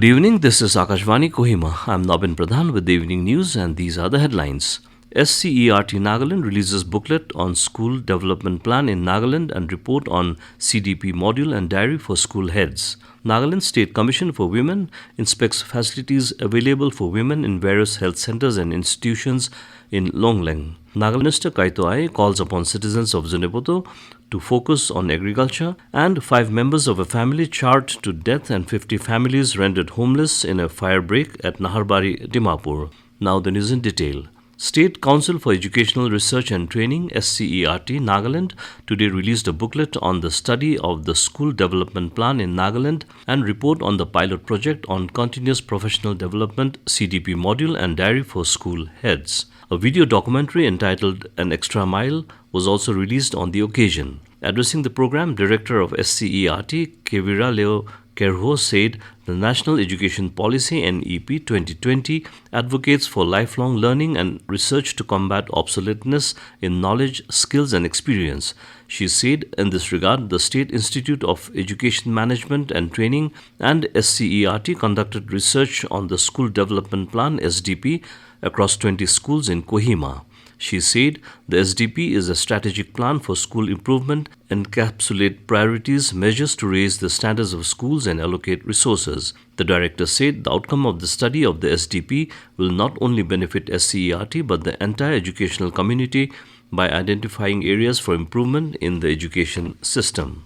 Good evening, this is Akashvani Kohima. I'm Nabin Pradhan with the evening news and these are the headlines. SCERT Nagaland releases booklet on school development plan in Nagaland and report on CDP module and diary for school heads. Nagaland State Commission for Women inspects facilities available for women in various health centers and institutions in Longleng. Nagaland Minister Kaito Aye calls upon citizens of Zunheboto to focus on agriculture, and 5 members of a family charred to death and 50 families rendered homeless in a fire break at Naharbari Dimapur. Now the news in detail. State Council for Educational Research and Training SCERT Nagaland today released a booklet on the study of the school development plan in Nagaland and report on the pilot project on continuous professional development CDP module and diary for school heads. A video documentary entitled An Extra Mile was also released on the occasion. Addressing the program, Director of SCERT, Kevira Leo Kerho said the National Education Policy NEP 2020 advocates for lifelong learning and research to combat obsoleteness in knowledge, skills and experience. She said in this regard, the State Institute of Education Management and Training and SCERT conducted research on the School Development Plan SDP across 20 schools in Kohima. She said the SDP is a strategic plan for school improvement, encapsulate priorities, measures to raise the standards of schools and allocate resources. The director said the outcome of the study of the SDP will not only benefit SCERT but the entire educational community by identifying areas for improvement in the education system.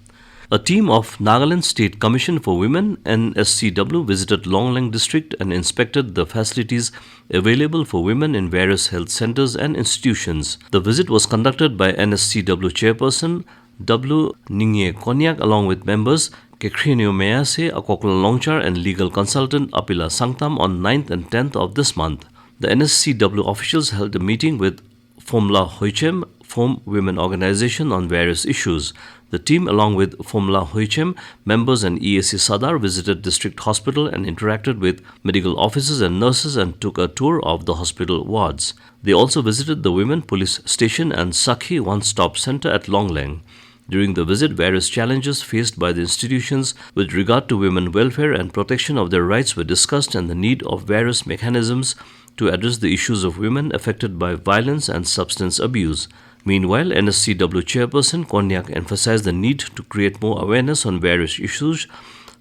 A team of Nagaland State Commission for Women (NSCW) visited Longleng district and inspected the facilities available for women in various health centers and institutions. The visit was conducted by NSCW chairperson W. Ningye Konyak along with members Kekrinio Mease, Akokla Longchar and legal consultant Apila Sangtam on 9th and 10th of this month. The NSCW officials held a meeting with Phomla Hoichem, Phom Women Organization on various issues. The team, along with Phomla Hoichem members and EAC Sadar, visited district hospital and interacted with medical officers and nurses and took a tour of the hospital wards. They also visited the Women Police Station and Sakhi One-Stop Center at Longleng. During the visit, various challenges faced by the institutions with regard to women welfare and protection of their rights were discussed and the need of various mechanisms to address the issues of women affected by violence and substance abuse. Meanwhile, NSCW chairperson Konyak emphasized the need to create more awareness on various issues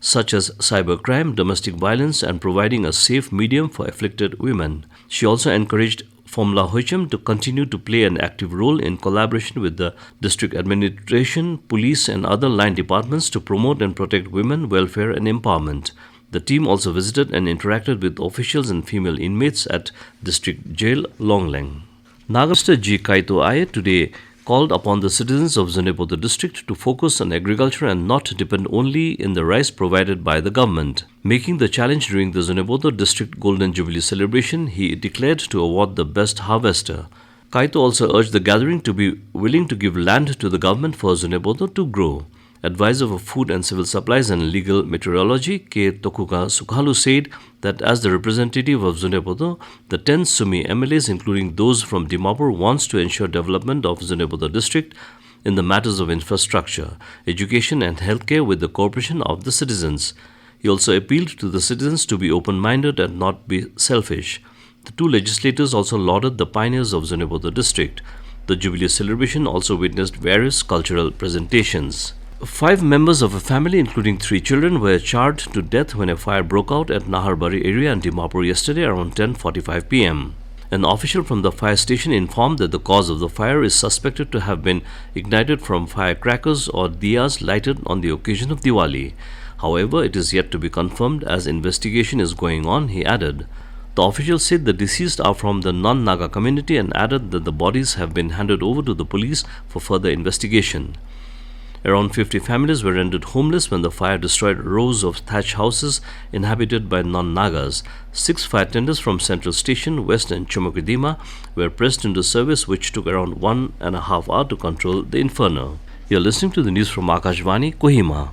such as cybercrime, domestic violence, and providing a safe medium for afflicted women. She also encouraged Phomla Hoichem to continue to play an active role in collaboration with the district administration, police, and other line departments to promote and protect women welfare and empowerment. The team also visited and interacted with officials and female inmates at District Jail, Longleng. Nagaland G. Kaito Aye today called upon the citizens of Zunheboto district to focus on agriculture and not depend only in the rice provided by the government. Making the challenge during the Zunheboto district Golden Jubilee celebration, he declared to award the best harvester. Kaito also urged the gathering to be willing to give land to the government for Zunheboto to grow. Advisor for Food and Civil Supplies and Legal Meteorology, K. Tokuka Sukhalu, said that as the representative of Zunheboto, the 10 Sumi MLAs, including those from Dimapur, wants to ensure development of Zunheboto district in the matters of infrastructure, education and healthcare with the cooperation of the citizens. He also appealed to the citizens to be open-minded and not be selfish. The 2 legislators also lauded the pioneers of Zunheboto district. The Jubilee celebration also witnessed various cultural presentations. 5 members of a family, including 3 children, were charred to death when a fire broke out at Naharbari area in Dimapur yesterday around 10:45 p.m. An official from the fire station informed that the cause of the fire is suspected to have been ignited from firecrackers or diyas lighted on the occasion of Diwali. However, it is yet to be confirmed as investigation is going on, he added. The official said the deceased are from the non-Naga community and added that the bodies have been handed over to the police for further investigation. Around 50 families were rendered homeless when the fire destroyed rows of thatch houses inhabited by non-Nagas. 6 fire tenders from Central Station, West and Chomokidima were pressed into service, which took around 1.5 hours to control the inferno. You are listening to the news from Akashvani, Kohima.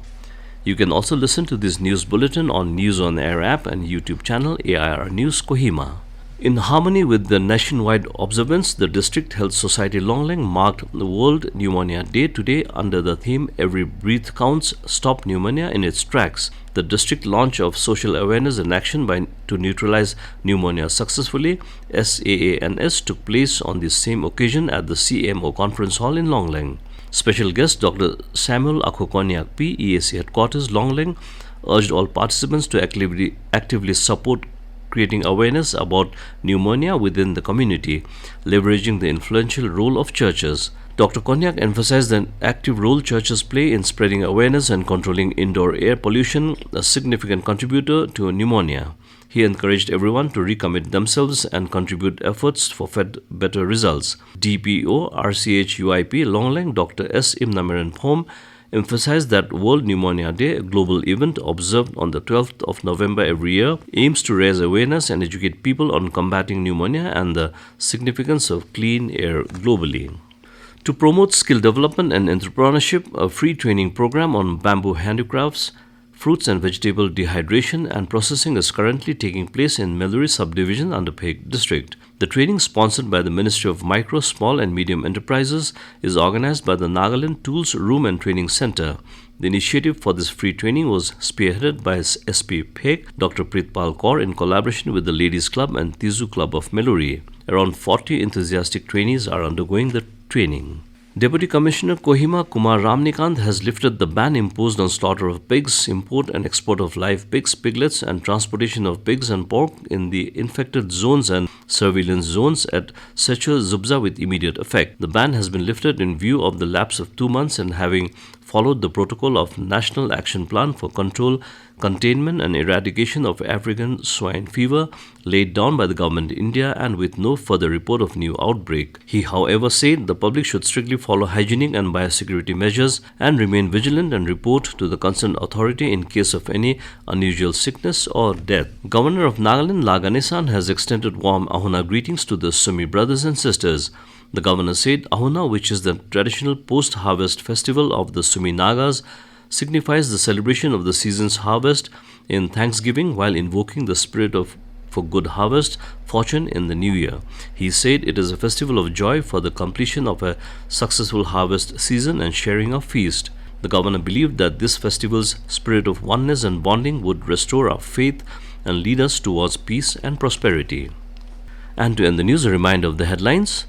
You can also listen to this news bulletin on News on Air app and YouTube channel AIR News Kohima. In harmony with the nationwide observance, the District Health Society Longleng marked the World Pneumonia Day today under the theme Every Breath Counts, Stop Pneumonia in its tracks. The district launch of social awareness and action to neutralize pneumonia successfully (SAANS) took place on the same occasion at the CMO Conference Hall in Longleng. Special guest Dr. Samuel Akokonyak P, EAC Headquarters, Longleng, urged all participants to actively support creating awareness about pneumonia within the community, leveraging the influential role of churches. Dr. Konyak emphasized the active role churches play in spreading awareness and controlling indoor air pollution, a significant contributor to pneumonia. He encouraged everyone to recommit themselves and contribute efforts for better results. DPO RCH-UIP Longleng Dr. S. Imnamiran Phom emphasized that World Pneumonia Day, a global event observed on the 12th of November every year, aims to raise awareness and educate people on combating pneumonia and the significance of clean air globally. To promote skill development and entrepreneurship, a free training program on bamboo handicrafts, fruits and vegetable dehydration and processing is currently taking place in Meluri subdivision under Phek district. The training, sponsored by the Ministry of Micro, Small and Medium Enterprises, is organized by the Nagaland Tools Room and Training Center. The initiative for this free training was spearheaded by SP Phek, Dr. Pritpal Kaur, in collaboration with the Ladies Club and Tizu Club of Meluri. Around 40 enthusiastic trainees are undergoing the training. Deputy Commissioner Kohima Kumar Ramnikant has lifted the ban imposed on slaughter of pigs, import and export of live pigs, piglets and transportation of pigs and pork in the infected zones and surveillance zones at Secher Zubza with immediate effect. The ban has been lifted in view of the lapse of 2 months and having followed the protocol of National Action Plan for Control, Containment and Eradication of African Swine Fever laid down by the Government of India and with no further report of new outbreak. He, however, said the public should strictly follow hygienic and biosecurity measures and remain vigilant and report to the concerned authority in case of any unusual sickness or death. Governor of Nagaland, Laganesan, has extended warm Auna greetings to the Sumi brothers and sisters. The governor said Auna, which is the traditional post-harvest festival of the Sumi Nagas, signifies the celebration of the season's harvest in thanksgiving while invoking the spirit for good harvest, fortune in the new year. He said it is a festival of joy for the completion of a successful harvest season and sharing of feast. The governor believed that this festival's spirit of oneness and bonding would restore our faith and lead us towards peace and prosperity. And to end the news, a reminder of the headlines.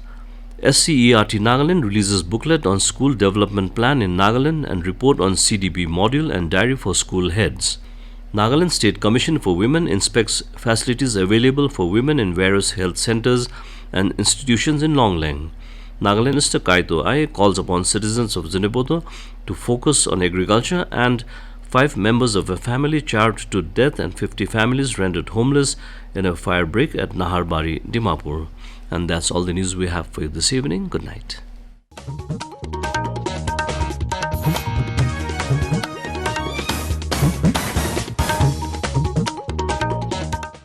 SCERT Nagaland releases booklet on school development plan in Nagaland and report on CDB module and diary for school heads. Nagaland State Commission for Women inspects facilities available for women in various health centers and institutions in Longleng. Nagaland Minister Kaito Aye calls upon citizens of Zunheboto to focus on agriculture, and 5 members of a family charred to death and 50 families rendered homeless in a fire break at Naharbari Dimapur. And that's all the news we have for you this evening. Good night.